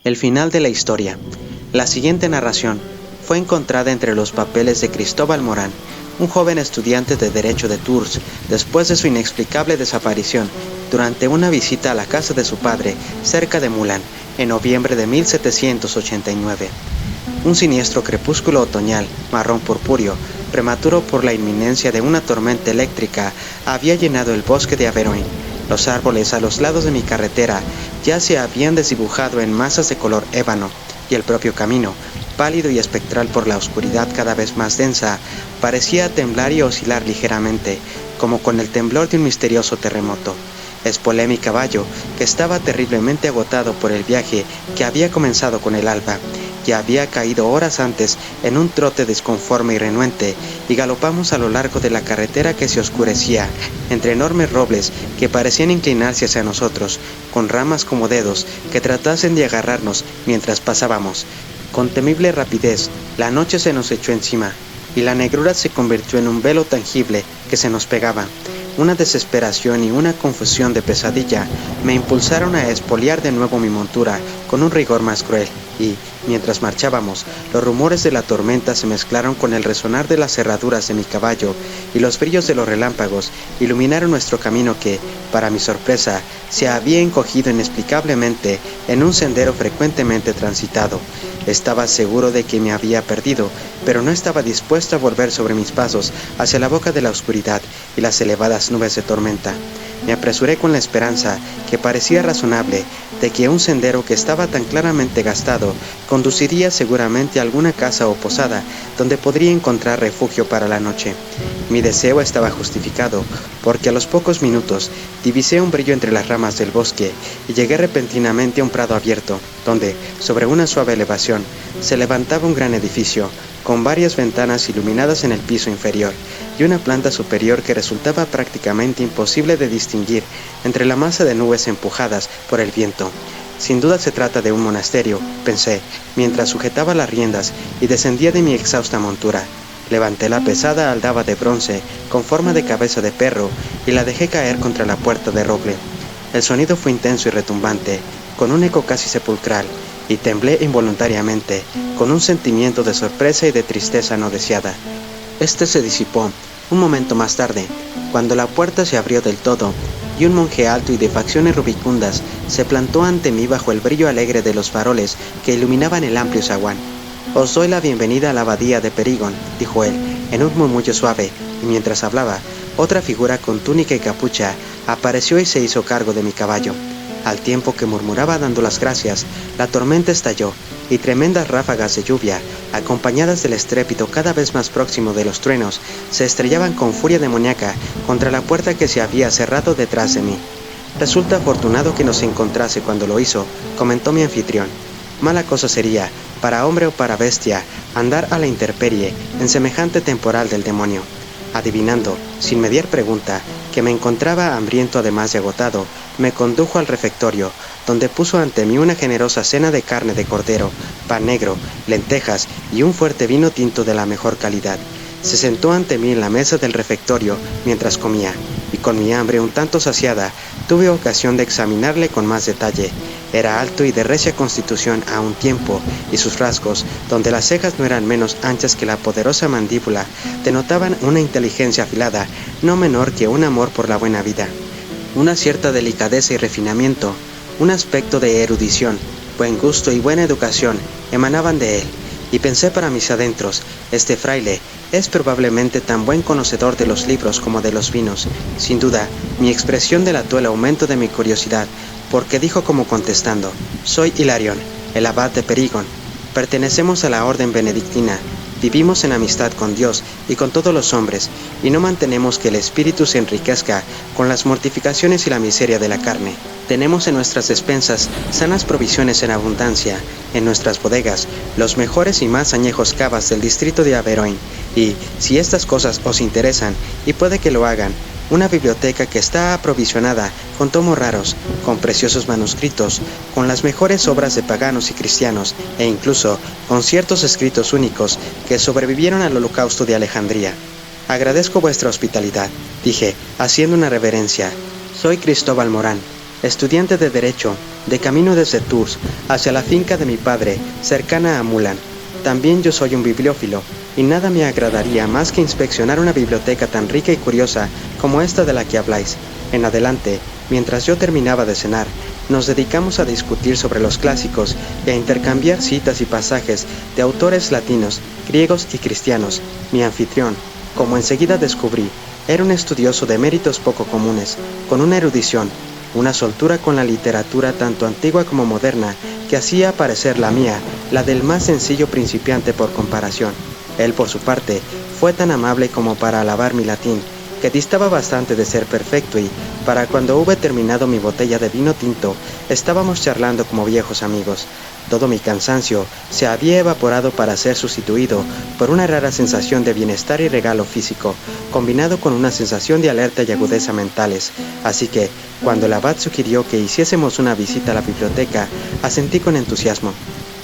El final de la historia. La siguiente narración fue encontrada entre los papeles de Cristóbal Morán, un joven estudiante de Derecho de Tours, después de su inexplicable desaparición durante una visita a la casa de su padre cerca de Moulins, en noviembre de 1789. Un siniestro crepúsculo otoñal, marrón purpúreo, prematuro por la inminencia de una tormenta eléctrica, había llenado el bosque de Averoigne. Los árboles a los lados de mi carretera ya se habían desdibujado en masas de color ébano, y el propio camino, pálido y espectral por la oscuridad cada vez más densa, parecía temblar y oscilar ligeramente, como con el temblor de un misterioso terremoto. Espolé mi caballo, que estaba terriblemente agotado por el viaje que había comenzado con el alba, y había caído horas antes en un trote desconforme y renuente, y galopamos a lo largo de la carretera que se oscurecía, entre enormes robles que parecían inclinarse hacia nosotros, con ramas como dedos que tratasen de agarrarnos mientras pasábamos. Con temible rapidez, la noche se nos echó encima, y la negrura se convirtió en un velo tangible que se nos pegaba. Una desesperación y una confusión de pesadilla me impulsaron a expoliar de nuevo mi montura con un rigor más cruel, y, mientras marchábamos, los rumores de la tormenta se mezclaron con el resonar de las herraduras de mi caballo, y los brillos de los relámpagos iluminaron nuestro camino que, para mi sorpresa, se había encogido inexplicablemente en un sendero frecuentemente transitado. Estaba seguro de que me había perdido, pero no estaba dispuesto a volver sobre mis pasos hacia la boca de la oscuridad y las elevadas nubes de tormenta. Me apresuré con la esperanza, que parecía razonable, de que un sendero que estaba tan claramente gastado conduciría seguramente a alguna casa o posada donde podría encontrar refugio para la noche. Mi deseo estaba justificado, porque a los pocos minutos divisé un brillo entre las ramas del bosque y llegué repentinamente a un prado abierto, donde, sobre una suave elevación, se levantaba un gran edificio, con varias ventanas iluminadas en el piso inferior, y una planta superior que resultaba prácticamente imposible de distinguir entre la masa de nubes empujadas por el viento. Sin duda se trata de un monasterio, pensé, mientras sujetaba las riendas y descendía de mi exhausta montura. Levanté la pesada aldaba de bronce con forma de cabeza de perro y la dejé caer contra la puerta de roble. El sonido fue intenso y retumbante, con un eco casi sepulcral, y temblé involuntariamente, con un sentimiento de sorpresa y de tristeza no deseada. Este se disipó un momento más tarde, cuando la puerta se abrió del todo, y un monje alto y de facciones rubicundas se plantó ante mí bajo el brillo alegre de los faroles que iluminaban el amplio zaguán. «Os doy la bienvenida a la abadía de Périgord», dijo él, en un murmullo suave, y mientras hablaba, otra figura con túnica y capucha apareció y se hizo cargo de mi caballo. Al tiempo que murmuraba dando las gracias, la tormenta estalló, y tremendas ráfagas de lluvia, acompañadas del estrépito cada vez más próximo de los truenos, se estrellaban con furia demoníaca contra la puerta que se había cerrado detrás de mí. «Resulta afortunado que nos encontrase cuando lo hizo», comentó mi anfitrión. «Mala cosa sería, para hombre o para bestia, andar a la intemperie en semejante temporal del demonio». Adivinando, sin mediar pregunta, que me encontraba hambriento además de agotado, me condujo al refectorio, donde puso ante mí una generosa cena de carne de cordero, pan negro, lentejas y un fuerte vino tinto de la mejor calidad. Se sentó ante mí en la mesa del refectorio mientras comía, y con mi hambre un tanto saciada, tuve ocasión de examinarle con más detalle. Era alto y de recia constitución a un tiempo, y sus rasgos, donde las cejas no eran menos anchas que la poderosa mandíbula, denotaban una inteligencia afilada, no menor que un amor por la buena vida. Una cierta delicadeza y refinamiento, un aspecto de erudición, buen gusto y buena educación emanaban de él, y pensé para mis adentros, este fraile es probablemente tan buen conocedor de los libros como de los vinos. Sin duda, mi expresión delató el aumento de mi curiosidad, porque dijo como contestando: «Soy Hilarión, el abad de Périgord. Pertenecemos a la orden benedictina, vivimos en amistad con Dios y con todos los hombres, y no mantenemos que el espíritu se enriquezca con las mortificaciones y la miseria de la carne. Tenemos en nuestras despensas sanas provisiones en abundancia, en nuestras bodegas los mejores y más añejos cavas del distrito de Averoigne, y, si estas cosas os interesan, y puede que lo hagan, una biblioteca que está aprovisionada con tomos raros, con preciosos manuscritos, con las mejores obras de paganos y cristianos, e incluso con ciertos escritos únicos que sobrevivieron al holocausto de Alejandría. Agradezco vuestra hospitalidad», dije, haciendo una reverencia. «Soy Cristóbal Morán, estudiante de Derecho, de camino desde Tours hacia la finca de mi padre, cercana a Moulins. También yo soy un bibliófilo, y nada me agradaría más que inspeccionar una biblioteca tan rica y curiosa como esta de la que habláis. En adelante, mientras yo terminaba de cenar, nos dedicamos a discutir sobre los clásicos y a intercambiar citas y pasajes de autores latinos, griegos y cristianos. Mi anfitrión, como enseguida descubrí, era un estudioso de méritos poco comunes, con una erudición, una soltura con la literatura tanto antigua como moderna, que hacía parecer la mía, la del más sencillo principiante por comparación. Él, por su parte, fue tan amable como para alabar mi latín, que distaba bastante de ser perfecto y, para cuando hube terminado mi botella de vino tinto, estábamos charlando como viejos amigos. Todo mi cansancio se había evaporado para ser sustituido por una rara sensación de bienestar y regalo físico, combinado con una sensación de alerta y agudeza mentales. Así que, cuando el abad sugirió que hiciésemos una visita a la biblioteca, asentí con entusiasmo.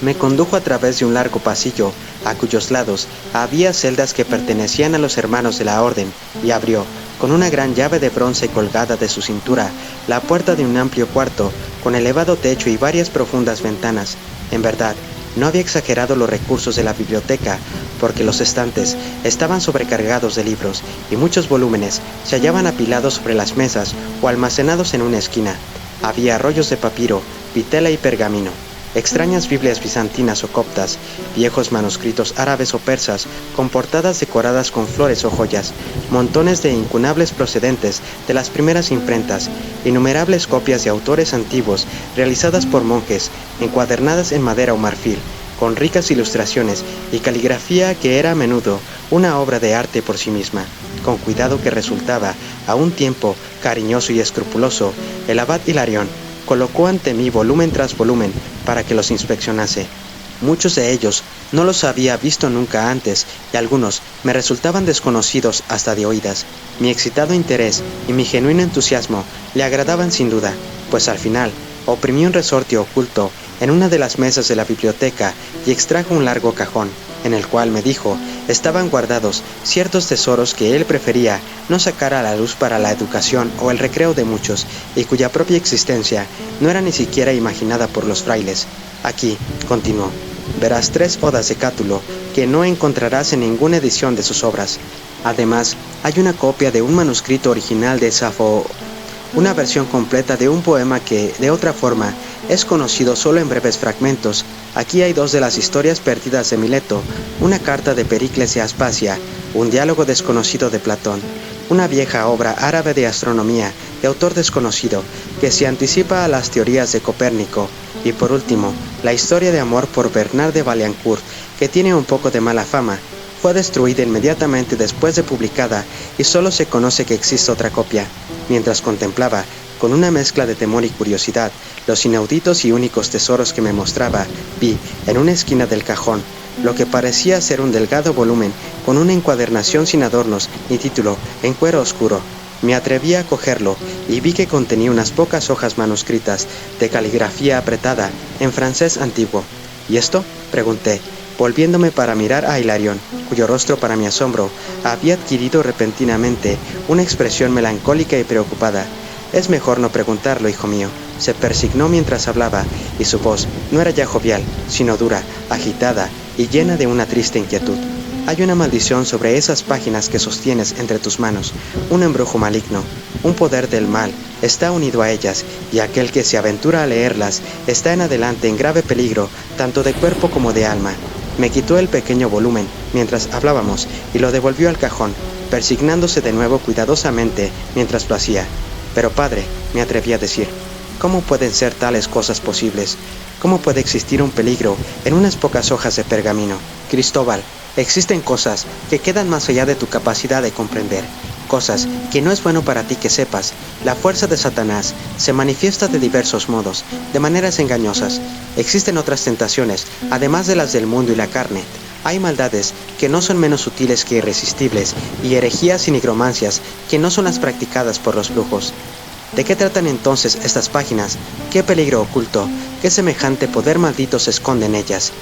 Me condujo a través de un largo pasillo, a cuyos lados había celdas que pertenecían a los hermanos de la orden, y abrió, con una gran llave de bronce colgada de su cintura, la puerta de un amplio cuarto, con elevado techo y varias profundas ventanas. En verdad, no había exagerado los recursos de la biblioteca, porque los estantes estaban sobrecargados de libros, y muchos volúmenes se hallaban apilados sobre las mesas o almacenados en una esquina. Había rollos de papiro, vitela y pergamino, extrañas Biblias bizantinas o coptas, viejos manuscritos árabes o persas con portadas decoradas con flores o joyas, montones de incunables procedentes de las primeras imprentas, innumerables copias de autores antiguos realizadas por monjes, encuadernadas en madera o marfil, con ricas ilustraciones y caligrafía que era a menudo una obra de arte por sí misma. Con cuidado que resultaba a un tiempo cariñoso y escrupuloso, el abad Hilarión colocó ante mí volumen tras volumen para que los inspeccionase. Muchos de ellos no los había visto nunca antes y algunos me resultaban desconocidos hasta de oídas. Mi excitado interés y mi genuino entusiasmo le agradaban sin duda, pues al final oprimí un resorte oculto en una de las mesas de la biblioteca y extrajo un largo cajón, en el cual, me dijo, estaban guardados ciertos tesoros que él prefería no sacar a la luz para la educación o el recreo de muchos, y cuya propia existencia no era ni siquiera imaginada por los frailes. Aquí, continuó, verás 3 odas de Cátulo que no encontrarás en ninguna edición de sus obras. Además, hay una copia de un manuscrito original de Safo, una versión completa de un poema que, de otra forma, es conocido solo en breves fragmentos. Aquí hay 2 de las historias perdidas de Mileto, una carta de Pericles y Aspasia, un diálogo desconocido de Platón, una vieja obra árabe de astronomía de autor desconocido que se anticipa a las teorías de Copérnico, y por último, la historia de amor por Bernard de Vaillancourt, que tiene un poco de mala fama. Fue destruida inmediatamente después de publicada y solo se conoce que existe otra copia. Mientras contemplaba, con una mezcla de temor y curiosidad, los inauditos y únicos tesoros que me mostraba, vi, en una esquina del cajón, lo que parecía ser un delgado volumen con una encuadernación sin adornos y título en cuero oscuro. Me atreví a cogerlo y vi que contenía unas pocas hojas manuscritas de caligrafía apretada en francés antiguo. ¿Y esto?, pregunté, volviéndome para mirar a Hilarión, cuyo rostro, para mi asombro, había adquirido repentinamente una expresión melancólica y preocupada. Es mejor no preguntarlo, hijo mío. Se persignó mientras hablaba, y su voz no era ya jovial, sino dura, agitada y llena de una triste inquietud. Hay una maldición sobre esas páginas que sostienes entre tus manos, un embrujo maligno, un poder del mal está unido a ellas, y aquel que se aventura a leerlas está en adelante en grave peligro, tanto de cuerpo como de alma. Me quitó el pequeño volumen mientras hablábamos y lo devolvió al cajón, persignándose de nuevo cuidadosamente mientras lo hacía. Pero padre, me atreví a decir, ¿cómo pueden ser tales cosas posibles? ¿Cómo puede existir un peligro en unas pocas hojas de pergamino? Cristóbal, existen cosas que quedan más allá de tu capacidad de comprender, cosas que no es bueno para ti que sepas. La fuerza de Satanás se manifiesta de diversos modos, de maneras engañosas. Existen otras tentaciones, además de las del mundo y la carne. Hay maldades que no son menos sutiles que irresistibles, y herejías y nigromancias que no son las practicadas por los brujos. ¿De qué tratan entonces estas páginas? ¿Qué peligro oculto? ¿Qué semejante poder maldito se esconde en ellas?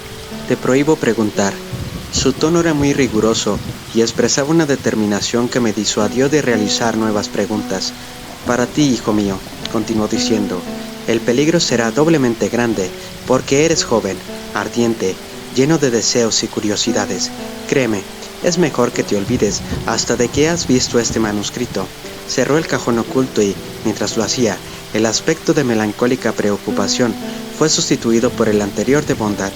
Te prohíbo preguntar. Su tono era muy riguroso y expresaba una determinación que me disuadió de realizar nuevas preguntas. Para ti, hijo mío, continuó diciendo, el peligro será doblemente grande, porque eres joven, ardiente, lleno de deseos y curiosidades. Créeme, es mejor que te olvides hasta de que has visto este manuscrito. Cerró el cajón oculto y, mientras lo hacía, el aspecto de melancólica preocupación fue sustituido por el anterior de bondad.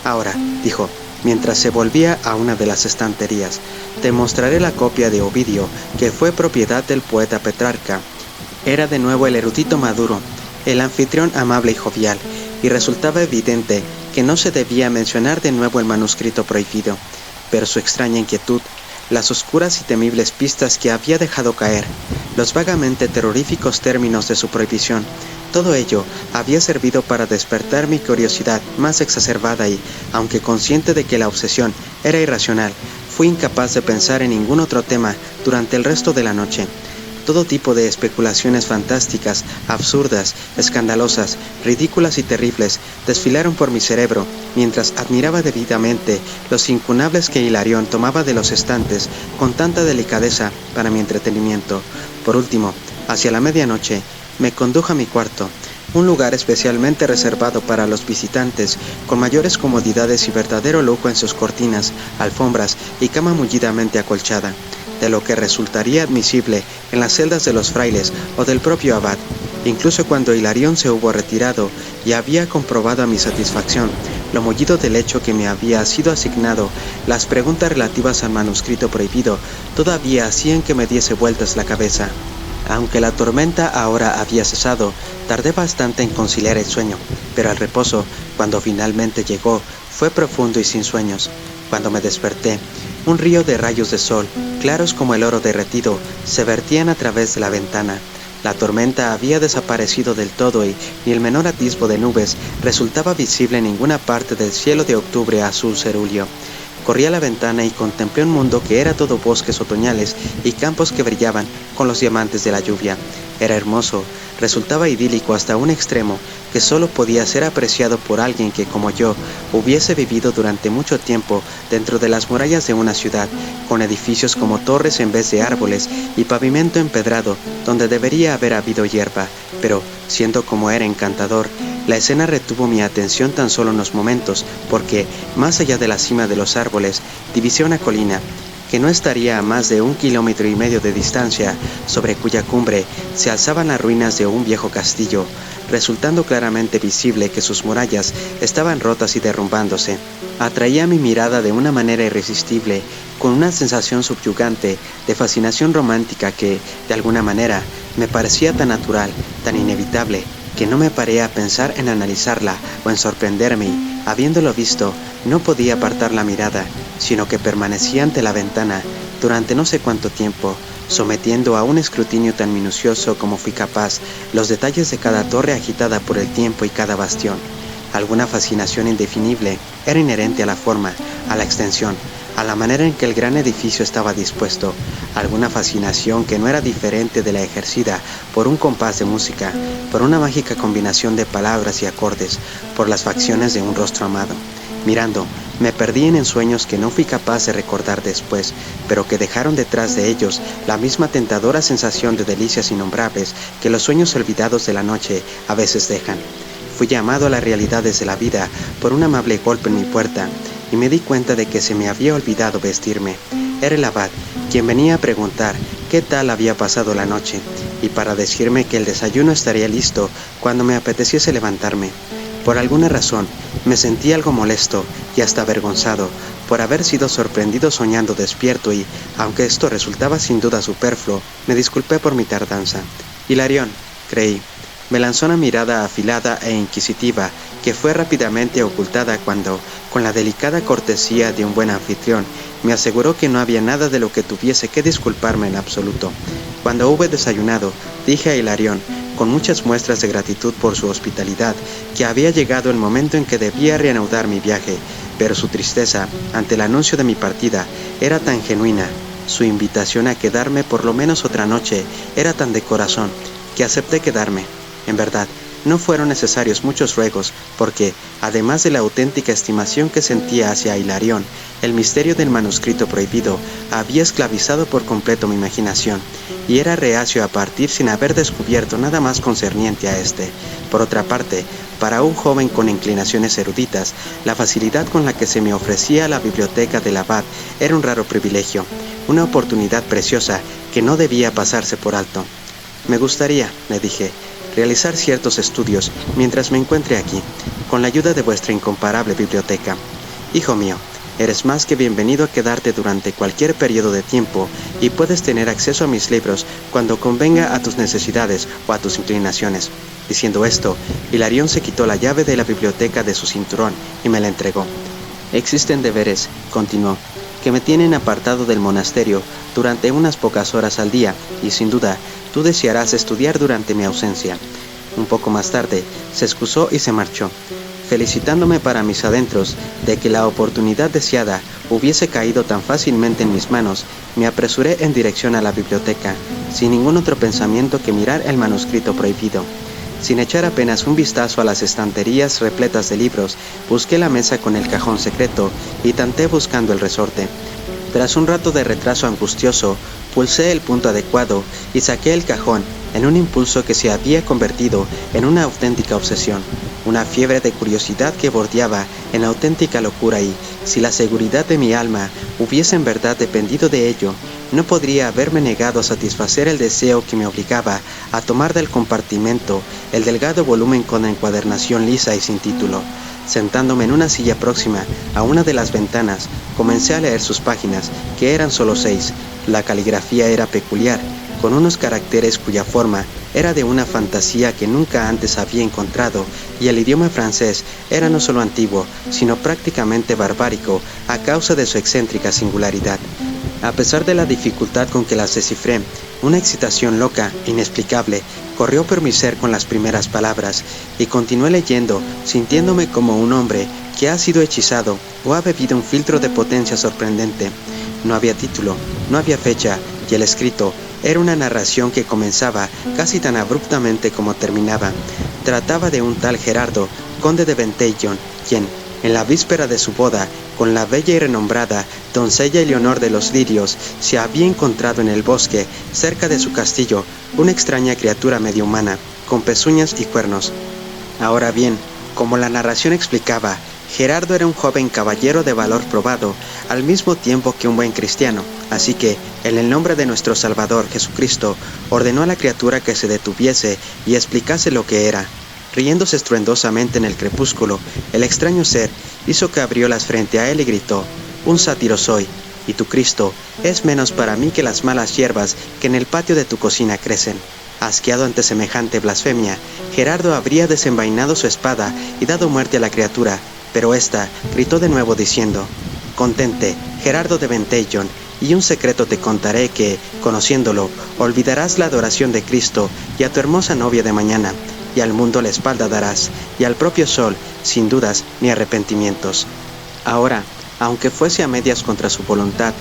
Ahora, dijo, mientras se volvía a una de las estanterías, te mostraré la copia de Ovidio, que fue propiedad del poeta Petrarca. Era de nuevo el erudito maduro, el anfitrión amable y jovial, y resultaba evidente que no se debía mencionar de nuevo el manuscrito prohibido, pero su extraña inquietud, las oscuras y temibles pistas que había dejado caer, los vagamente terroríficos términos de su prohibición, todo ello había servido para despertar mi curiosidad más exacerbada y, aunque consciente de que la obsesión era irracional, fui incapaz de pensar en ningún otro tema durante el resto de la noche. Todo tipo de especulaciones fantásticas, absurdas, escandalosas, ridículas y terribles desfilaron por mi cerebro mientras admiraba debidamente los incunables que Hilarión tomaba de los estantes con tanta delicadeza para mi entretenimiento. Por último, hacia la medianoche, me condujo a mi cuarto, un lugar especialmente reservado para los visitantes, con mayores comodidades y verdadero lujo en sus cortinas, alfombras y cama mullidamente acolchada, de lo que resultaría admisible en las celdas de los frailes o del propio abad. Incluso cuando Hilarión se hubo retirado y había comprobado a mi satisfacción lo mullido del lecho que me había sido asignado, las preguntas relativas al manuscrito prohibido todavía hacían que me diese vueltas la cabeza. Aunque la tormenta ahora había cesado, tardé bastante en conciliar el sueño, pero el reposo, cuando finalmente llegó, fue profundo y sin sueños. Cuando me desperté, un río de rayos de sol, claros como el oro derretido, se vertían a través de la ventana. La tormenta había desaparecido del todo y ni el menor atisbo de nubes resultaba visible en ninguna parte del cielo de octubre azul cerúleo. Corrí a la ventana y contemplé un mundo que era todo bosques otoñales y campos que brillaban con los diamantes de la lluvia. Era hermoso, resultaba idílico hasta un extremo que solo podía ser apreciado por alguien que, como yo, hubiese vivido durante mucho tiempo dentro de las murallas de una ciudad, con edificios como torres en vez de árboles y pavimento empedrado donde debería haber habido hierba, pero, siendo como era encantador, la escena retuvo mi atención tan solo unos momentos, porque, más allá de la cima de los árboles, divisé una colina, que no estaría a más de 1,5 kilómetros de distancia, sobre cuya cumbre se alzaban las ruinas de un viejo castillo, resultando claramente visible que sus murallas estaban rotas y derrumbándose. Atraía mi mirada de una manera irresistible, con una sensación subyugante de fascinación romántica que, de alguna manera, me parecía tan natural, tan inevitable, que no me paré a pensar en analizarla o en sorprenderme y, habiéndolo visto, no podía apartar la mirada, sino que permanecía ante la ventana durante no sé cuánto tiempo, sometiendo a un escrutinio tan minucioso como fui capaz los detalles de cada torre agitada por el tiempo y cada bastión. Alguna fascinación indefinible era inherente a la forma, a la extensión, a la manera en que el gran edificio estaba dispuesto, alguna fascinación que no era diferente de la ejercida por un compás de música, por una mágica combinación de palabras y acordes, por las facciones de un rostro amado. Mirando, me perdí en ensueños que no fui capaz de recordar después, pero que dejaron detrás de ellos la misma tentadora sensación de delicias innombrables que los sueños olvidados de la noche a veces dejan. Fui llamado a las realidades de la vida por un amable golpe en mi puerta, y me di cuenta de que se me había olvidado vestirme. Era el abad, quien venía a preguntar qué tal había pasado la noche, y para decirme que el desayuno estaría listo cuando me apeteciese levantarme. Por alguna razón, me sentí algo molesto y hasta avergonzado por haber sido sorprendido soñando despierto y, aunque esto resultaba sin duda superfluo, me disculpé por mi tardanza. Hilarión, creí. Me lanzó una mirada afilada e inquisitiva que fue rápidamente ocultada cuando, con la delicada cortesía de un buen anfitrión, me aseguró que no había nada de lo que tuviese que disculparme en absoluto. Cuando hube desayunado, dije a Hilarión, con muchas muestras de gratitud por su hospitalidad, que había llegado el momento en que debía reanudar mi viaje, pero su tristeza, ante el anuncio de mi partida, era tan genuina, su invitación a quedarme por lo menos otra noche era tan de corazón, que acepté quedarme. En verdad, No fueron necesarios muchos ruegos, porque, además de la auténtica estimación que sentía hacia Hilarión, el misterio del manuscrito prohibido había esclavizado por completo mi imaginación, y era reacio a partir sin haber descubierto nada más concerniente a este. Por otra parte, para un joven con inclinaciones eruditas, la facilidad con la que se me ofrecía la biblioteca del abad era un raro privilegio, una oportunidad preciosa que no debía pasarse por alto. Me gustaría, le dije, realizar ciertos estudios mientras me encuentre aquí, con la ayuda de vuestra incomparable biblioteca. Hijo mío, eres más que bienvenido a quedarte durante cualquier periodo de tiempo y puedes tener acceso a mis libros cuando convenga a tus necesidades o a tus inclinaciones. Diciendo esto, Hilarión se quitó la llave de la biblioteca de su cinturón y me la entregó. Existen deberes, continuó, que me tienen apartado del monasterio durante unas pocas horas al día y sin duda tú desearás estudiar durante mi ausencia. Un poco más tarde se excusó y se marchó. Felicitándome para mis adentros de que la oportunidad deseada hubiese caído tan fácilmente en mis manos, me apresuré en dirección a la biblioteca, sin ningún otro pensamiento que mirar el manuscrito prohibido. Sin echar apenas un vistazo a las estanterías repletas de libros, busqué la mesa con el cajón secreto y tanteé buscando el resorte. Tras un rato de retraso angustioso, pulsé el punto adecuado y saqué el cajón en un impulso que se había convertido en una auténtica obsesión, una fiebre de curiosidad que bordeaba en auténtica locura y, si la seguridad de mi alma hubiese en verdad dependido de ello, no podría haberme negado a satisfacer el deseo que me obligaba a tomar del compartimento el delgado volumen con encuadernación lisa y sin título. Sentándome en una silla próxima a una de las ventanas, comencé a leer sus páginas, que eran solo 6. La caligrafía era peculiar, con unos caracteres cuya forma era de una fantasía que nunca antes había encontrado, y el idioma francés era no solo antiguo, sino prácticamente barbárico a causa de su excéntrica singularidad. A pesar de la dificultad con que las descifré, una excitación loca, inexplicable, corrió por mi ser con las primeras palabras, y continué leyendo, sintiéndome como un hombre que ha sido hechizado o ha bebido un filtro de potencia sorprendente. No había título, no había fecha, y el escrito era una narración que comenzaba casi tan abruptamente como terminaba. Trataba de un tal Gerardo, conde de Ventallon, quien, en la víspera de su boda, con la bella y renombrada doncella Eleonor de los Lirios, se había encontrado en el bosque, cerca de su castillo, una extraña criatura medio humana, con pezuñas y cuernos. Ahora bien, como la narración explicaba, Gerardo era un joven caballero de valor probado, al mismo tiempo que un buen cristiano, así que, en el nombre de nuestro Salvador Jesucristo, ordenó a la criatura que se detuviese y explicase lo que era. Riéndose estruendosamente en el crepúsculo, el extraño ser hizo cabriolas frente a él y gritó: «Un sátiro soy, y tu Cristo es menos para mí que las malas hierbas que en el patio de tu cocina crecen». Asqueado ante semejante blasfemia, Gerardo habría desenvainado su espada y dado muerte a la criatura, pero ésta gritó de nuevo diciendo: «Contente, Gerardo de Ventallon, y un secreto te contaré que, conociéndolo, olvidarás la adoración de Cristo y a tu hermosa novia de mañana, y al mundo la espalda darás, y al propio sol, sin dudas ni arrepentimientos». Ahora, aunque fuese a medias contra su voluntad,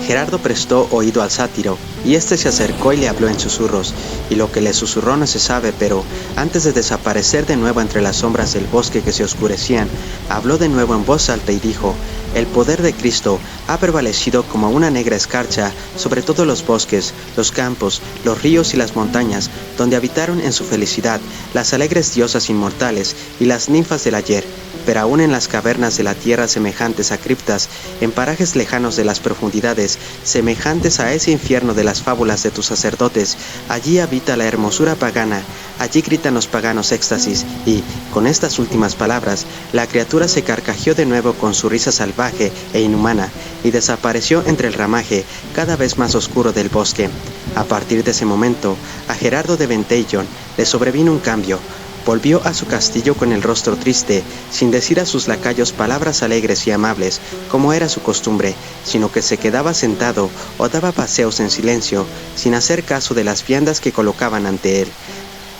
Gerardo prestó oído al sátiro, y éste se acercó y le habló en susurros, y lo que le susurró no se sabe, pero antes de desaparecer de nuevo entre las sombras del bosque que se oscurecían, habló de nuevo en voz alta y dijo: «El poder de Cristo ha prevalecido como una negra escarcha sobre todos los bosques, los campos, los ríos y las montañas, donde habitaron en su felicidad las alegres diosas inmortales y las ninfas del ayer. Pero aún en las cavernas de la tierra semejantes a criptas, en parajes lejanos de las profundidades, semejantes a ese infierno de las fábulas de tus sacerdotes, allí habita la hermosura pagana, allí gritan los paganos éxtasis». Y, con estas últimas palabras, la criatura se carcajeó de nuevo con su risa salvaje e inhumana, y desapareció entre el ramaje cada vez más oscuro del bosque. A partir de ese momento, a Gerardo de Ventallon le sobrevino un cambio. Volvió a su castillo con el rostro triste, sin decir a sus lacayos palabras alegres y amables, como era su costumbre, sino que se quedaba sentado o daba paseos en silencio, sin hacer caso de las viandas que colocaban ante él.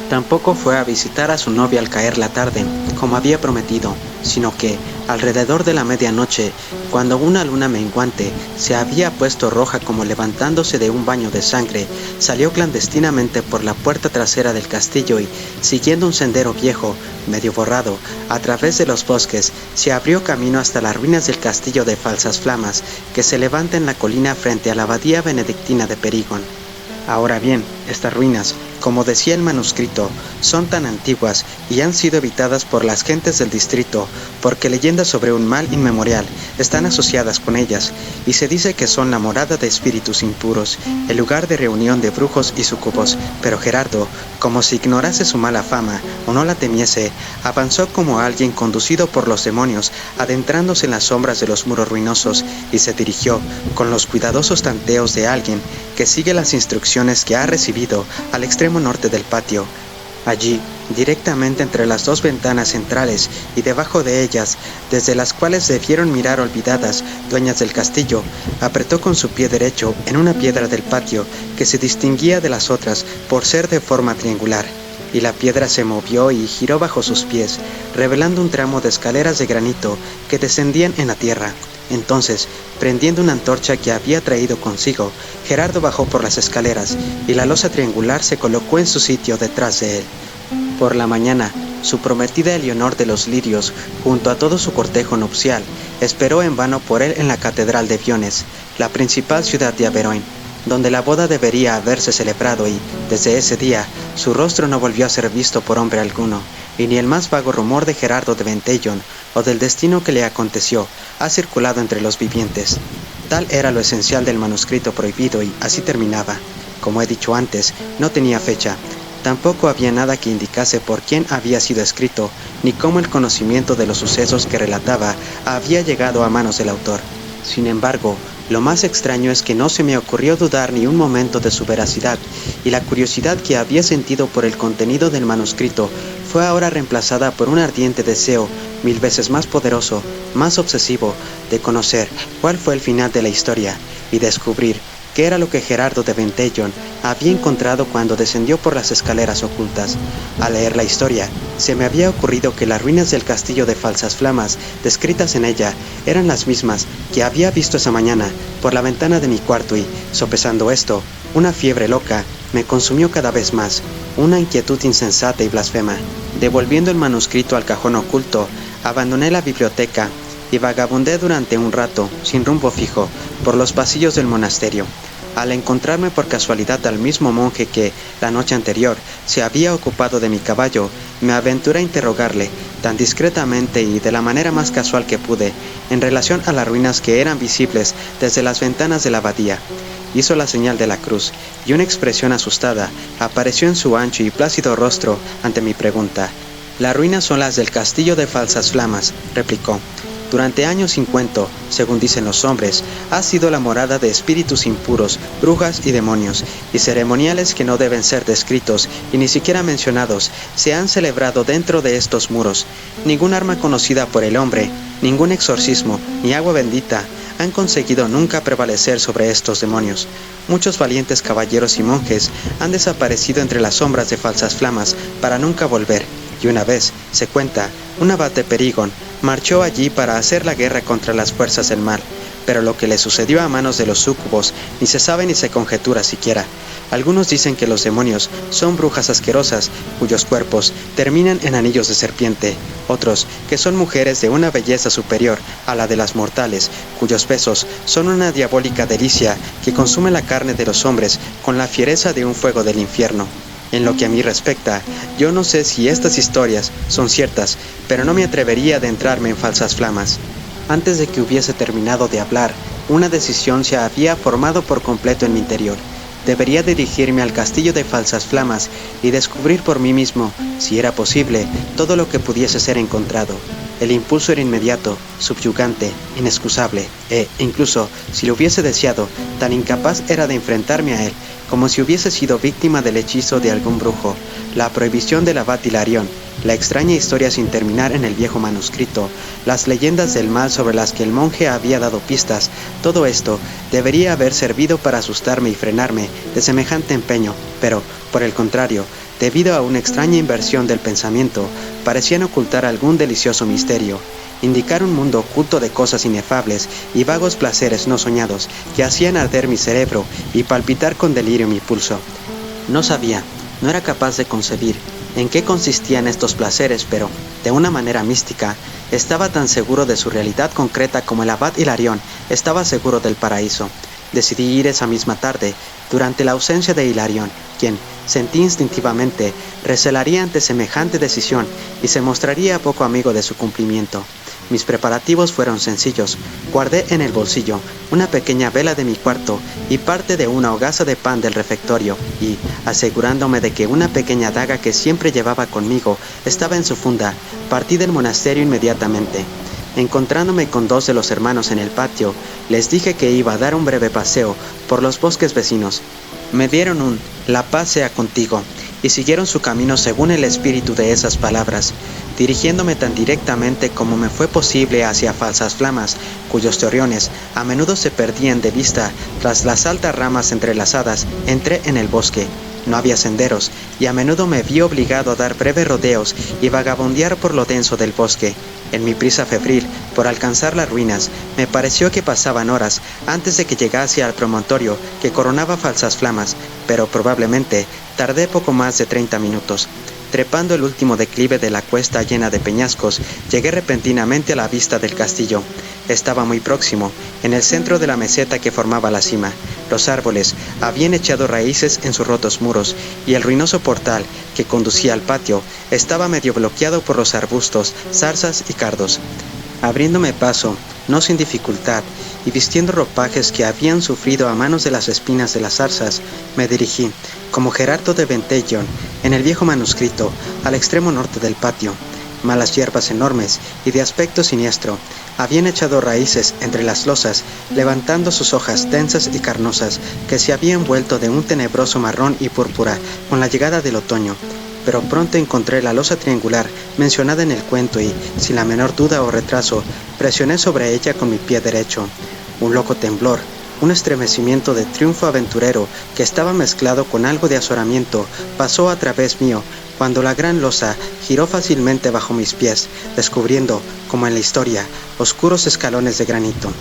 Tampoco fue a visitar a su novia al caer la tarde, como había prometido, sino que, alrededor de la medianoche, cuando una luna menguante se había puesto roja como levantándose de un baño de sangre, salió clandestinamente por la puerta trasera del castillo y, siguiendo un sendero viejo, medio borrado, a través de los bosques, se abrió camino hasta las ruinas del castillo de Falsas Flamas, que se levanta en la colina frente a la abadía benedictina de Perigón. Ahora bien, estas ruinas, como decía el manuscrito, son tan antiguas y han sido evitadas por las gentes del distrito porque leyendas sobre un mal inmemorial están asociadas con ellas, y se dice que son la morada de espíritus impuros, el lugar de reunión de brujos y sucubos. Pero Gerardo, como si ignorase su mala fama o no la temiese, avanzó como alguien conducido por los demonios, adentrándose en las sombras de los muros ruinosos, y se dirigió, con los cuidadosos tanteos de alguien que sigue las instrucciones que ha recibido, al extremo norte del patio. Allí, directamente entre las dos ventanas centrales y debajo de ellas, desde las cuales debieron mirar olvidadas, dueñas del castillo, apretó con su pie derecho en una piedra del patio que se distinguía de las otras por ser de forma triangular, y la piedra se movió y giró bajo sus pies, revelando un tramo de escaleras de granito que descendían en la tierra. Entonces, prendiendo una antorcha que había traído consigo, Gerardo bajó por las escaleras y la losa triangular se colocó en su sitio detrás de él. Por la mañana, su prometida Eleonor de los Lirios, junto a todo su cortejo nupcial, esperó en vano por él en la catedral de Biones, la principal ciudad de Averoin, donde la boda debería haberse celebrado, y, desde ese día, su rostro no volvió a ser visto por hombre alguno, y ni el más vago rumor de Gerardo de Ventellon o del destino que le aconteció ha circulado entre los vivientes. Tal era lo esencial del manuscrito prohibido, y así terminaba. Como he dicho antes, no tenía fecha. Tampoco había nada que indicase por quién había sido escrito, ni cómo el conocimiento de los sucesos que relataba había llegado a manos del autor. Sin embargo, lo más extraño es que no se me ocurrió dudar ni un momento de su veracidad, y la curiosidad que había sentido por el contenido del manuscrito fue ahora reemplazada por un ardiente deseo, 1000 veces más poderoso, más obsesivo, de conocer cuál fue el final de la historia y descubrir qué era lo que Gerardo de Ventellon había encontrado cuando descendió por las escaleras ocultas. Al leer la historia, se me había ocurrido que las ruinas del castillo de Falsas Flamas, descritas en ella, eran las mismas que había visto esa mañana por la ventana de mi cuarto, y, sopesando esto, una fiebre loca me consumió cada vez más, una inquietud insensata y blasfema. Devolviendo el manuscrito al cajón oculto, abandoné la biblioteca y vagabundé durante un rato, sin rumbo fijo, por los pasillos del monasterio. Al encontrarme por casualidad al mismo monje que, la noche anterior, se había ocupado de mi caballo, me aventuré a interrogarle, tan discretamente y de la manera más casual que pude, en relación a las ruinas que eran visibles desde las ventanas de la abadía. Hizo la señal de la cruz, y una expresión asustada apareció en su ancho y plácido rostro ante mi pregunta. «Las ruinas son las del castillo de Falsas Flamas», replicó. «Durante años 50, según dicen los hombres, ha sido la morada de espíritus impuros, brujas y demonios, y ceremoniales que no deben ser descritos y ni siquiera mencionados se han celebrado dentro de estos muros. Ningún arma conocida por el hombre, ningún exorcismo, ni agua bendita han conseguido nunca prevalecer sobre estos demonios. Muchos valientes caballeros y monjes han desaparecido entre las sombras de Falsas Flamas para nunca volver, y una vez, se cuenta, un abad de Perigón marchó allí para hacer la guerra contra las fuerzas del mal, pero lo que le sucedió a manos de los súcubos ni se sabe ni se conjetura siquiera. Algunos dicen que los demonios son brujas asquerosas cuyos cuerpos terminan en anillos de serpiente, otros que son mujeres de una belleza superior a la de las mortales, cuyos besos son una diabólica delicia que consume la carne de los hombres con la fiereza de un fuego del infierno. En lo que a mí respecta, yo no sé si estas historias son ciertas, pero no me atrevería a adentrarme en Falsas Flamas». Antes de que hubiese terminado de hablar, una decisión se había formado por completo en mi interior. Debería dirigirme al castillo de Falsas Flamas y descubrir por mí mismo, si era posible, todo lo que pudiese ser encontrado. El impulso era inmediato, subyugante, inexcusable, e, incluso, si lo hubiese deseado, tan incapaz era de enfrentarme a él, como si hubiese sido víctima del hechizo de algún brujo. La prohibición del abad Hilarión, la extraña historia sin terminar en el viejo manuscrito, las leyendas del mal sobre las que el monje había dado pistas, todo esto debería haber servido para asustarme y frenarme de semejante empeño, pero, por el contrario, debido a una extraña inversión del pensamiento, parecían ocultar algún delicioso misterio, indicar un mundo oculto de cosas inefables y vagos placeres no soñados que hacían arder mi cerebro y palpitar con delirio mi pulso. No sabía, no era capaz de concebir en qué consistían estos placeres, pero, de una manera mística, estaba tan seguro de su realidad concreta como el abad Hilarión estaba seguro del paraíso. Decidí ir esa misma tarde, durante la ausencia de Hilarión, quien, sentí instintivamente, recelaría ante semejante decisión y se mostraría poco amigo de su cumplimiento. Mis preparativos fueron sencillos. Guardé en el bolsillo una pequeña vela de mi cuarto y parte de una hogaza de pan del refectorio y, asegurándome de que una pequeña daga que siempre llevaba conmigo estaba en su funda, partí del monasterio inmediatamente. Encontrándome con dos de los hermanos en el patio, les dije que iba a dar un breve paseo por los bosques vecinos. Me dieron un «La paz sea contigo» y siguieron su camino según el espíritu de esas palabras, dirigiéndome tan directamente como me fue posible hacia Falsas Flamas, cuyos torreones a menudo se perdían de vista tras las altas ramas entrelazadas. Entré en el bosque. No había senderos, y a menudo me vi obligado a dar breves rodeos y vagabundear por lo denso del bosque. En mi prisa febril por alcanzar las ruinas, me pareció que pasaban horas antes de que llegase al promontorio que coronaba Falsas Flamas, pero probablemente tardé poco más de 30 minutos. Trepando el último declive de la cuesta llena de peñascos, llegué repentinamente a la vista del castillo. Estaba muy próximo, en el centro de la meseta que formaba la cima. Los árboles habían echado raíces en sus rotos muros, y el ruinoso portal que conducía al patio estaba medio bloqueado por los arbustos, zarzas y cardos. Abriéndome paso, no sin dificultad, y vistiendo ropajes que habían sufrido a manos de las espinas de las zarzas, me dirigí, como Gerardo de Ventellon, en el viejo manuscrito, al extremo norte del patio. Malas hierbas enormes y de aspecto siniestro habían echado raíces entre las losas, levantando sus hojas densas y carnosas que se habían vuelto de un tenebroso marrón y púrpura con la llegada del otoño. Pero pronto encontré la losa triangular mencionada en el cuento y, sin la menor duda o retraso, presioné sobre ella con mi pie derecho. Un loco temblor, un estremecimiento de triunfo aventurero que estaba mezclado con algo de azoramiento, pasó a través mío cuando la gran losa giró fácilmente bajo mis pies, descubriendo, como en la historia, oscuros escalones de granito.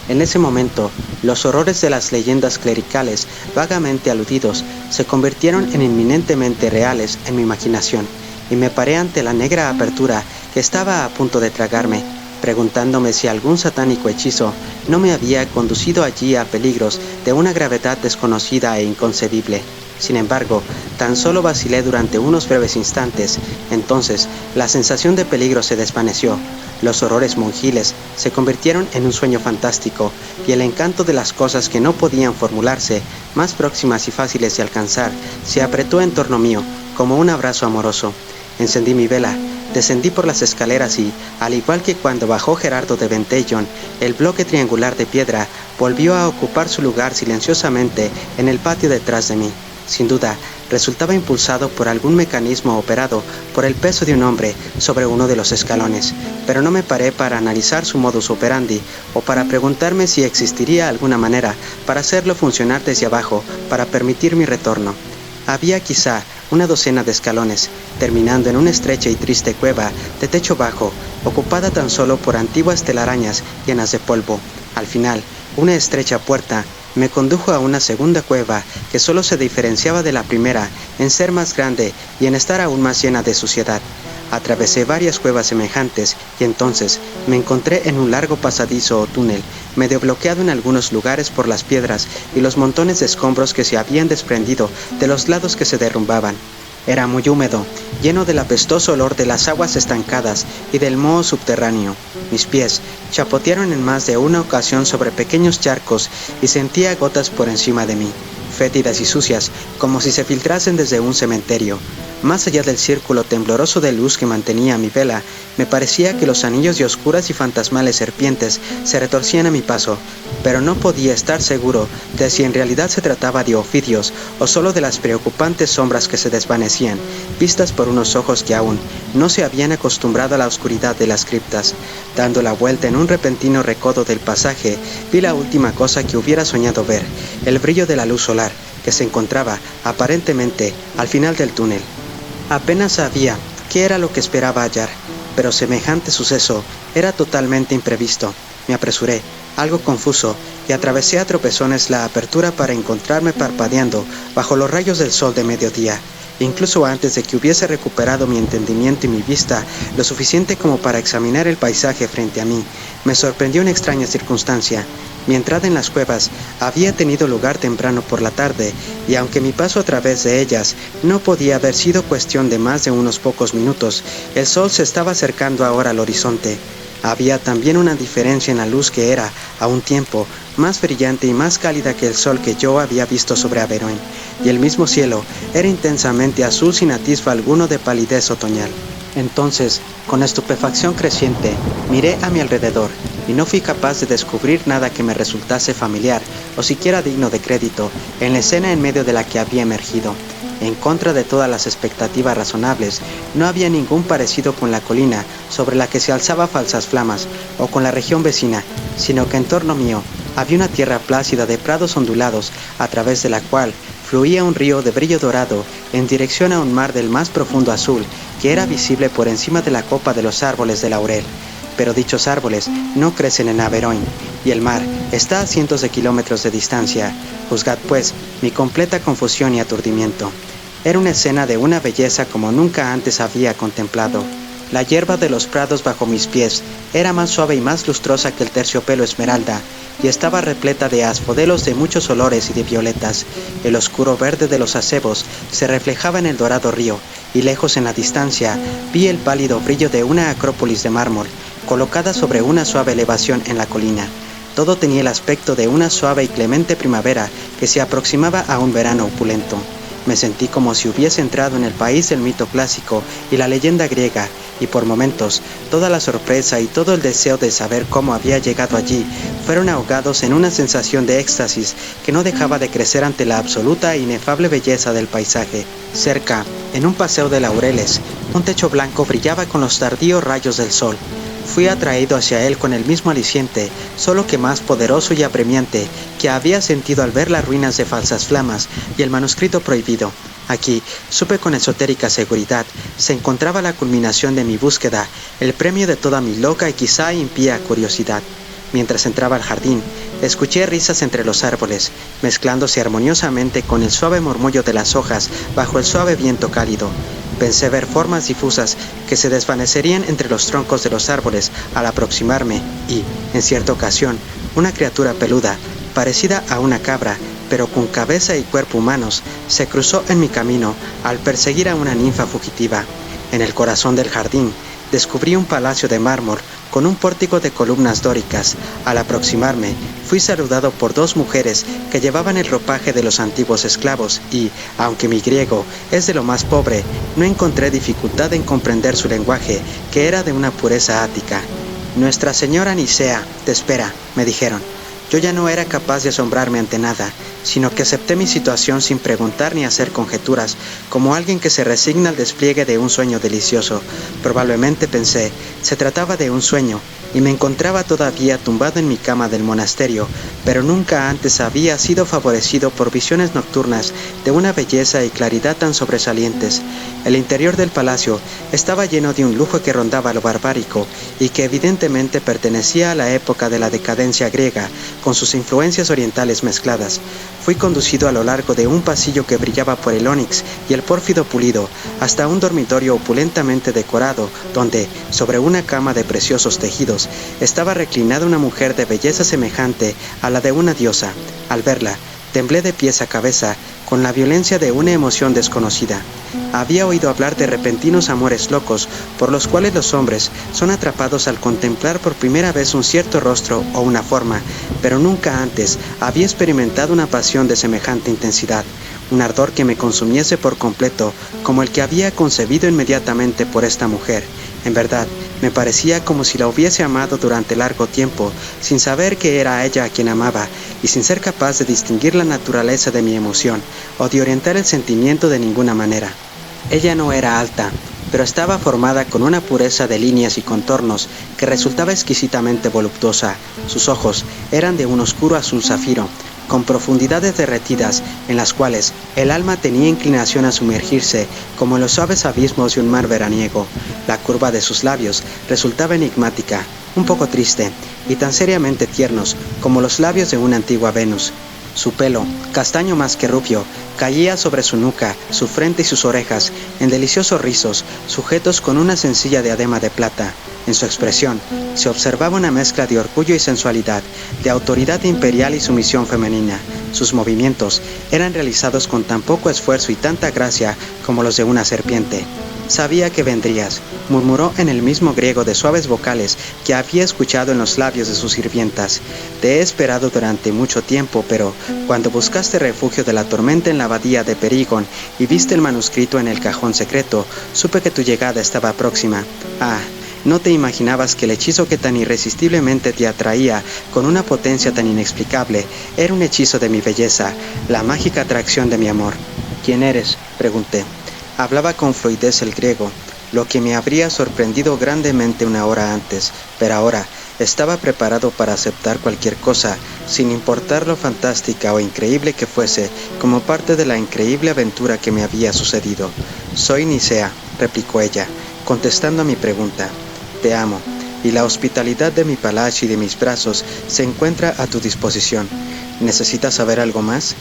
En ese momento, los horrores de las leyendas clericales vagamente aludidos se convirtieron en inminentemente reales en mi imaginación, y me paré ante la negra apertura que estaba a punto de tragarme, preguntándome si algún satánico hechizo no me había conducido allí a peligros de una gravedad desconocida e inconcebible. Sin embargo, tan solo vacilé durante unos breves instantes. Entonces, la sensación de peligro se desvaneció. Los horrores monjiles se convirtieron en un sueño fantástico, y el encanto de las cosas que no podían formularse, más próximas y fáciles de alcanzar, se apretó en torno mío, como un abrazo amoroso. Encendí mi vela, descendí por las escaleras y, al igual que cuando bajó Gerardo de Ventellon, el bloque triangular de piedra volvió a ocupar su lugar silenciosamente en el patio detrás de mí. Sin duda, resultaba impulsado por algún mecanismo operado por el peso de un hombre sobre uno de los escalones, pero no me paré para analizar su modus operandi o para preguntarme si existiría alguna manera para hacerlo funcionar desde abajo para permitir mi retorno. Había quizá una docena de escalones, terminando en una estrecha y triste cueva de techo bajo, ocupada tan solo por antiguas telarañas llenas de polvo. Al final, una estrecha puerta me condujo a una segunda cueva que solo se diferenciaba de la primera en ser más grande y en estar aún más llena de suciedad. Atravesé varias cuevas semejantes y entonces me encontré en un largo pasadizo o túnel, medio bloqueado en algunos lugares por las piedras y los montones de escombros que se habían desprendido de los lados que se derrumbaban. Era muy húmedo, lleno del apestoso olor de las aguas estancadas y del moho subterráneo. Mis pies chapotearon en más de una ocasión sobre pequeños charcos y sentía gotas por encima de mí, fétidas y sucias, como si se filtrasen desde un cementerio. Más allá del círculo tembloroso de luz que mantenía mi vela, me parecía que los anillos de oscuras y fantasmales serpientes se retorcían a mi paso, pero no podía estar seguro de si en realidad se trataba de ofidios o solo de las preocupantes sombras que se desvanecían, vistas por unos ojos que aún no se habían acostumbrado a la oscuridad de las criptas. Dando la vuelta en un repentino recodo del pasaje, vi la última cosa que hubiera soñado ver, el brillo de la luz solar, que se encontraba, aparentemente, al final del túnel. Apenas sabía qué era lo que esperaba hallar, pero semejante suceso era totalmente imprevisto. Me apresuré, algo confuso, y atravesé a tropezones la apertura para encontrarme parpadeando bajo los rayos del sol de mediodía. Incluso antes de que hubiese recuperado mi entendimiento y mi vista lo suficiente como para examinar el paisaje frente a mí, me sorprendió una extraña circunstancia. Mi entrada en las cuevas había tenido lugar temprano por la tarde, y aunque mi paso a través de ellas no podía haber sido cuestión de más de unos pocos minutos, el sol se estaba acercando ahora al horizonte. Había también una diferencia en la luz que era, a un tiempo, más brillante y más cálida que el sol que yo había visto sobre Averoin, y el mismo cielo era intensamente azul sin atisbo alguno de palidez otoñal. Entonces, con estupefacción creciente, miré a mi alrededor, y no fui capaz de descubrir nada que me resultase familiar, o siquiera digno de crédito, en la escena en medio de la que había emergido. En contra de todas las expectativas razonables, no había ningún parecido con la colina sobre la que se alzaba falsas flamas, o con la región vecina, sino que en torno mío había una tierra plácida de prados ondulados, a través de la cual fluía un río de brillo dorado en dirección a un mar del más profundo azul, que era visible por encima de la copa de los árboles de laurel. Pero dichos árboles no crecen en Averoin, y el mar está a cientos de kilómetros de distancia. Juzgad, pues, mi completa confusión y aturdimiento. Era una escena de una belleza como nunca antes había contemplado. La hierba de los prados bajo mis pies era más suave y más lustrosa que el terciopelo esmeralda, y estaba repleta de asphodelos de muchos olores y de violetas. El oscuro verde de los acebos se reflejaba en el dorado río, y lejos en la distancia vi el pálido brillo de una acrópolis de mármol, colocada sobre una suave elevación en la colina. Todo tenía el aspecto de una suave y clemente primavera que se aproximaba a un verano opulento. Me sentí como si hubiese entrado en el país del mito clásico y la leyenda griega, y por momentos toda la sorpresa y todo el deseo de saber cómo había llegado allí fueron ahogados en una sensación de éxtasis que no dejaba de crecer ante la absoluta e inefable belleza del paisaje. Cerca, en un paseo de laureles, un techo blanco brillaba con los tardíos rayos del sol. Fui atraído hacia él con el mismo aliciente, solo que más poderoso y apremiante, que había sentido al ver las ruinas de falsas flamas y el manuscrito prohibido. Aquí, supe con esotérica seguridad, se encontraba la culminación de mi búsqueda, el premio de toda mi loca y quizá impía curiosidad. Mientras entraba al jardín, escuché risas entre los árboles, mezclándose armoniosamente con el suave murmullo de las hojas bajo el suave viento cálido. Pensé ver formas difusas que se desvanecerían entre los troncos de los árboles al aproximarme y, en cierta ocasión, una criatura peluda, parecida a una cabra, pero con cabeza y cuerpo humanos, se cruzó en mi camino al perseguir a una ninfa fugitiva. En el corazón del jardín, descubrí un palacio de mármol con un pórtico de columnas dóricas. Al aproximarme, fui saludado por dos mujeres que llevaban el ropaje de los antiguos esclavos y, aunque mi griego es de lo más pobre, no encontré dificultad en comprender su lenguaje, que era de una pureza ática. «Nuestra señora Nicea te espera», me dijeron. Yo ya no era capaz de asombrarme ante nada, sino que acepté mi situación sin preguntar ni hacer conjeturas, como alguien que se resigna al despliegue de un sueño delicioso. Probablemente pensé, se trataba de un sueño, y me encontraba todavía tumbado en mi cama del monasterio, pero nunca antes había sido favorecido por visiones nocturnas de una belleza y claridad tan sobresalientes. El interior del palacio estaba lleno de un lujo que rondaba lo barbárico y que evidentemente pertenecía a la época de la decadencia griega, con sus influencias orientales mezcladas. Fui conducido a lo largo de un pasillo que brillaba por el ónix y el pórfido pulido, hasta un dormitorio opulentamente decorado, donde, sobre una cama de preciosos tejidos, estaba reclinada una mujer de belleza semejante a la de una diosa. Al verla, temblé de pies a cabeza, con la violencia de una emoción desconocida. Había oído hablar de repentinos amores locos, por los cuales los hombres son atrapados al contemplar por primera vez un cierto rostro o una forma, pero nunca antes había experimentado una pasión de semejante intensidad, un ardor que me consumiese por completo, como el que había concebido inmediatamente por esta mujer. En verdad, me parecía como si la hubiese amado durante largo tiempo, sin saber que era a ella a quien amaba, y sin ser capaz de distinguir la naturaleza de mi emoción, o de orientar el sentimiento de ninguna manera. Ella no era alta, pero estaba formada con una pureza de líneas y contornos que resultaba exquisitamente voluptuosa. Sus ojos eran de un oscuro azul zafiro, con profundidades derretidas en las cuales el alma tenía inclinación a sumergirse como en los suaves abismos de un mar veraniego. La curva de sus labios resultaba enigmática, un poco triste, y tan seriamente tiernos como los labios de una antigua Venus. Su pelo, castaño más que rubio, caía sobre su nuca, su frente y sus orejas, en deliciosos rizos, sujetos con una sencilla diadema de plata. En su expresión se observaba una mezcla de orgullo y sensualidad, de autoridad imperial y sumisión femenina. Sus movimientos eran realizados con tan poco esfuerzo y tanta gracia como los de una serpiente. «Sabía que vendrías», murmuró en el mismo griego de suaves vocales que había escuchado en los labios de sus sirvientas. «Te he esperado durante mucho tiempo, pero cuando buscaste refugio de la tormenta en la abadía de Perigón y viste el manuscrito en el cajón secreto, supe que tu llegada estaba próxima. Ah, no te imaginabas que el hechizo que tan irresistiblemente te atraía con una potencia tan inexplicable era un hechizo de mi belleza, la mágica atracción de mi amor». «¿Quién eres?», pregunté. Hablaba con fluidez el griego, lo que me habría sorprendido grandemente una hora antes, pero ahora estaba preparado para aceptar cualquier cosa, sin importar lo fantástica o increíble que fuese, como parte de la increíble aventura que me había sucedido. «Soy Nicea», replicó ella, contestando a mi pregunta. «Te amo, y la hospitalidad de mi palacio y de mis brazos se encuentra a tu disposición. ¿Necesitas saber algo más?».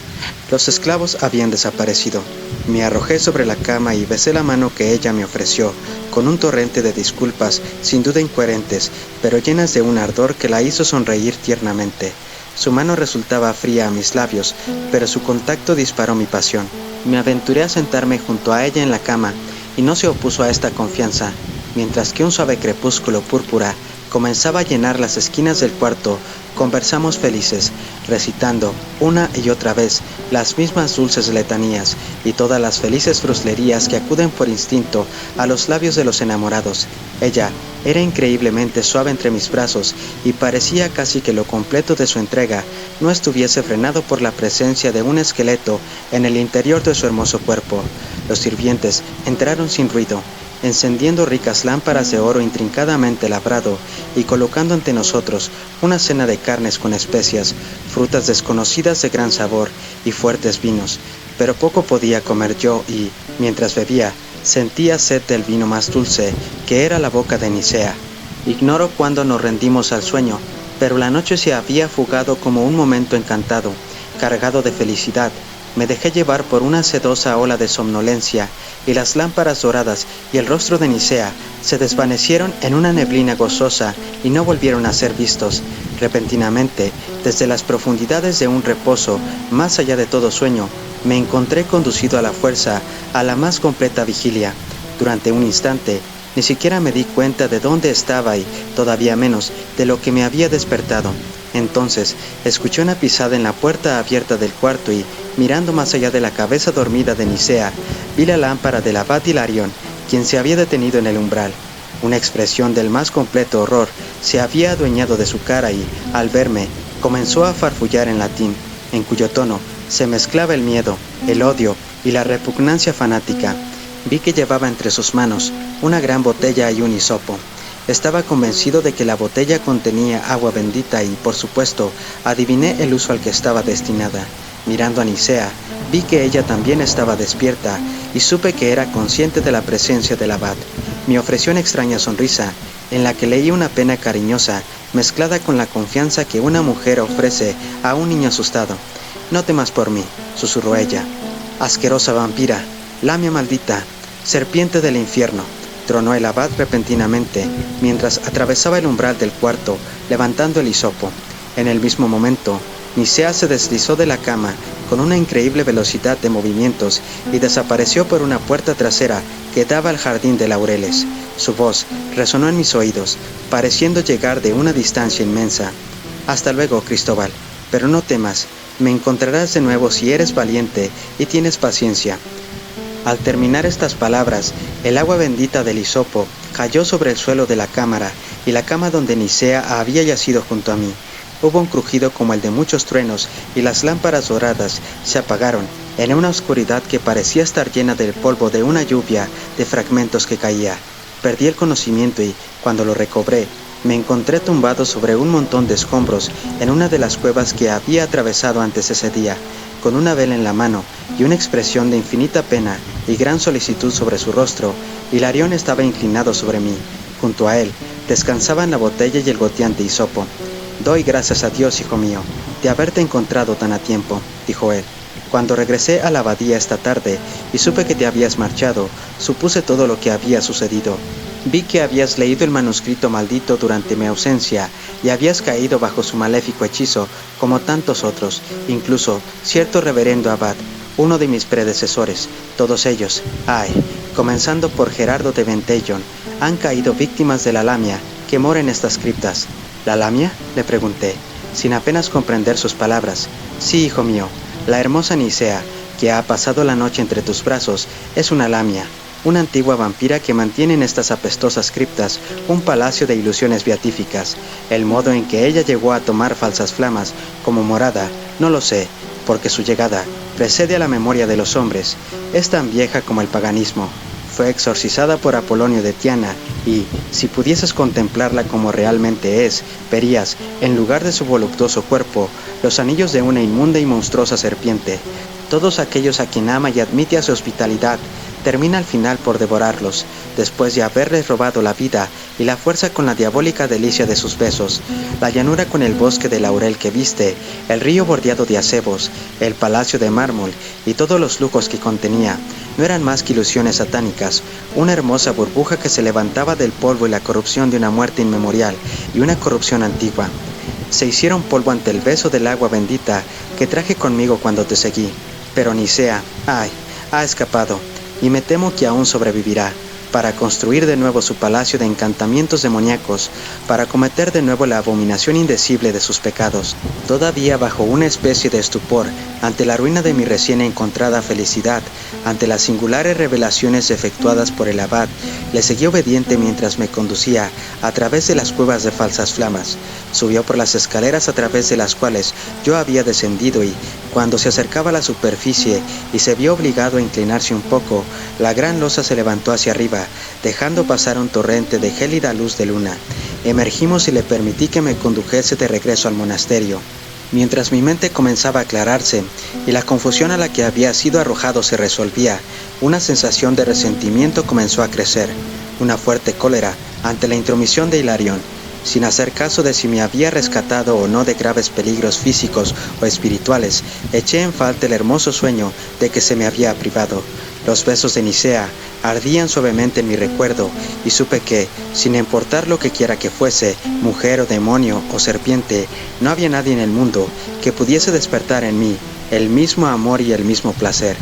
Los esclavos habían desaparecido. Me arrojé sobre la cama y besé la mano que ella me ofreció, con un torrente de disculpas, sin duda incoherentes, pero llenas de un ardor que la hizo sonreír tiernamente. Su mano resultaba fría a mis labios, pero su contacto disparó mi pasión. Me aventuré a sentarme junto a ella en la cama, y no se opuso a esta confianza. Mientras que un suave crepúsculo púrpura comenzaba a llenar las esquinas del cuarto, conversamos felices, recitando una y otra vez las mismas dulces letanías y todas las felices fruslerías que acuden por instinto a los labios de los enamorados. Ella era increíblemente suave entre mis brazos y parecía casi que lo completo de su entrega no estuviese frenado por la presencia de un esqueleto en el interior de su hermoso cuerpo. Los sirvientes entraron sin ruido, encendiendo ricas lámparas de oro intrincadamente labrado y colocando ante nosotros una cena de carnes con especias, frutas desconocidas de gran sabor y fuertes vinos. Pero poco podía comer yo y, mientras bebía, sentía sed del vino más dulce, que era la boca de Nicea. Ignoro cuándo nos rendimos al sueño, pero la noche se había fugado como un momento encantado, cargado de felicidad. Me dejé llevar por una sedosa ola de somnolencia, y las lámparas doradas y el rostro de Nicea se desvanecieron en una neblina gozosa y no volvieron a ser vistos. Repentinamente, desde las profundidades de un reposo, más allá de todo sueño, me encontré conducido a la fuerza a la más completa vigilia. Durante un instante, ni siquiera me di cuenta de dónde estaba y, todavía menos, de lo que me había despertado. Entonces, escuché una pisada en la puerta abierta del cuarto y, mirando más allá de la cabeza dormida de Nicea, vi la lámpara del abad Hilarión, quien se había detenido en el umbral. Una expresión del más completo horror se había adueñado de su cara y, al verme, comenzó a farfullar en latín, en cuyo tono se mezclaba el miedo, el odio y la repugnancia fanática. Vi que llevaba entre sus manos una gran botella y un hisopo. Estaba convencido de que la botella contenía agua bendita y, por supuesto, adiviné el uso al que estaba destinada. Mirando a Nicea, vi que ella también estaba despierta y supe que era consciente de la presencia del abad. Me ofreció una extraña sonrisa, en la que leí una pena cariñosa, mezclada con la confianza que una mujer ofrece a un niño asustado. «No temas por mí», susurró ella. «Asquerosa vampira, lamia maldita, serpiente del infierno», tronó el abad repentinamente, mientras atravesaba el umbral del cuarto, levantando el hisopo. En el mismo momento, Nicea se deslizó de la cama con una increíble velocidad de movimientos y desapareció por una puerta trasera que daba al jardín de laureles. Su voz resonó en mis oídos, pareciendo llegar de una distancia inmensa. «Hasta luego, Cristóbal, pero no temas, me encontrarás de nuevo si eres valiente y tienes paciencia». Al terminar estas palabras, el agua bendita del hisopo cayó sobre el suelo de la cámara y la cama donde Nicea había yacido junto a mí. Hubo un crujido como el de muchos truenos y las lámparas doradas se apagaron en una oscuridad que parecía estar llena del polvo de una lluvia de fragmentos que caía. Perdí el conocimiento y, cuando lo recobré, Me encontré tumbado sobre un montón de escombros en una de las cuevas que había atravesado antes ese día, con una vela en la mano y una expresión de infinita pena y gran solicitud sobre su rostro. Hilarión estaba inclinado sobre mí. Junto a él descansaban la botella y el goteante hisopo. «Doy gracias a Dios, hijo mío, de haberte encontrado tan a tiempo», dijo él. «Cuando regresé a la abadía esta tarde y supe que te habías marchado, supuse todo lo que había sucedido. Vi que habías leído el manuscrito maldito durante mi ausencia y habías caído bajo su maléfico hechizo como tantos otros, incluso cierto reverendo abad, uno de mis predecesores. Todos ellos, comenzando por Gerardo de Ventellon, han caído víctimas de la lamia que mora en estas criptas». «¿La lamia?», le pregunté, sin apenas comprender sus palabras. «Sí, hijo mío, la hermosa Nicea, que ha pasado la noche entre tus brazos, es una lamia, una antigua vampira que mantiene en estas apestosas criptas un palacio de ilusiones beatíficas. El modo en que ella llegó a tomar falsas flamas como morada, no lo sé, porque su llegada precede a la memoria de los hombres. Es tan vieja como el paganismo. Fue exorcizada por Apolonio de Tiana y, si pudieses contemplarla como realmente es, verías, en lugar de su voluptuoso cuerpo, los anillos de una inmunda y monstruosa serpiente. Todos aquellos a quien ama y admite a su hospitalidad, termina al final por devorarlos, después de haberles robado la vida y la fuerza con la diabólica delicia de sus besos. La llanura con el bosque de laurel que viste, el río bordeado de acebos, el palacio de mármol y todos los lujos que contenía, no eran más que ilusiones satánicas, una hermosa burbuja que se levantaba del polvo y la corrupción de una muerte inmemorial y una corrupción antigua. Se hicieron polvo ante el beso del agua bendita que traje conmigo cuando te seguí, pero Nicea, ha escapado, y me temo que aún sobrevivirá, para construir de nuevo su palacio de encantamientos demoníacos, para cometer de nuevo la abominación indecible de sus pecados. Todavía bajo una especie de estupor, ante la ruina de mi recién encontrada felicidad, ante las singulares revelaciones efectuadas por el abad, le seguí obediente mientras me conducía a través de las cuevas de falsas flamas. Subió por las escaleras a través de las cuales yo había descendido y, cuando se acercaba a la superficie y se vio obligado a inclinarse un poco, la gran losa se levantó hacia arriba, dejando pasar un torrente de gélida luz de luna. Emergimos y le permití que me condujese de regreso al monasterio. Mientras mi mente comenzaba a aclararse y la confusión a la que había sido arrojado se resolvía, una sensación de resentimiento comenzó a crecer, una fuerte cólera ante la intromisión de Hilarión. Sin hacer caso de si me había rescatado o no de graves peligros físicos o espirituales, eché en falta el hermoso sueño de que se me había privado. Los besos de Nicea ardían suavemente en mi recuerdo y supe que, sin importar lo que quiera que fuese, mujer o demonio o serpiente, no había nadie en el mundo que pudiese despertar en mí el mismo amor y el mismo placer.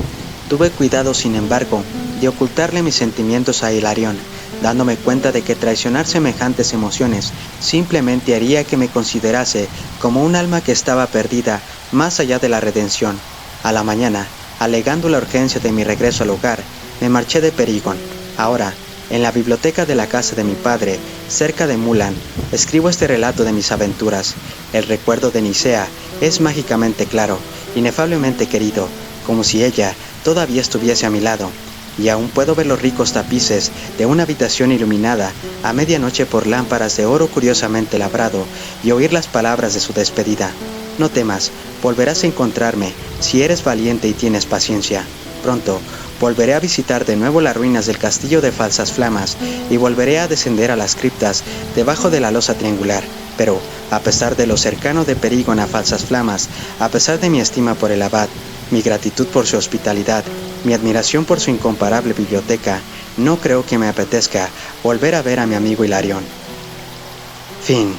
Tuve cuidado, sin embargo, de ocultarle mis sentimientos a Hilarión, dándome cuenta de que traicionar semejantes emociones simplemente haría que me considerase como un alma que estaba perdida más allá de la redención. A la mañana, alegando la urgencia de mi regreso al hogar, me marché de Perígon. Ahora, en la biblioteca de la casa de mi padre, cerca de Mulan, escribo este relato de mis aventuras. El recuerdo de Nicea es mágicamente claro, inefablemente querido, como si ella todavía estuviese a mi lado. Y aún puedo ver los ricos tapices de una habitación iluminada a medianoche por lámparas de oro curiosamente labrado y oír las palabras de su despedida. No temas, volverás a encontrarme si eres valiente y tienes paciencia. Pronto volveré a visitar de nuevo las ruinas del castillo de falsas flamas y volveré a descender a las criptas debajo de la losa triangular. Pero, a pesar de lo cercano de Perígon a falsas flamas, a pesar de mi estima por el abad, mi gratitud por su hospitalidad, mi admiración por su incomparable biblioteca, no creo que me apetezca volver a ver a mi amigo Hilarión. Fin.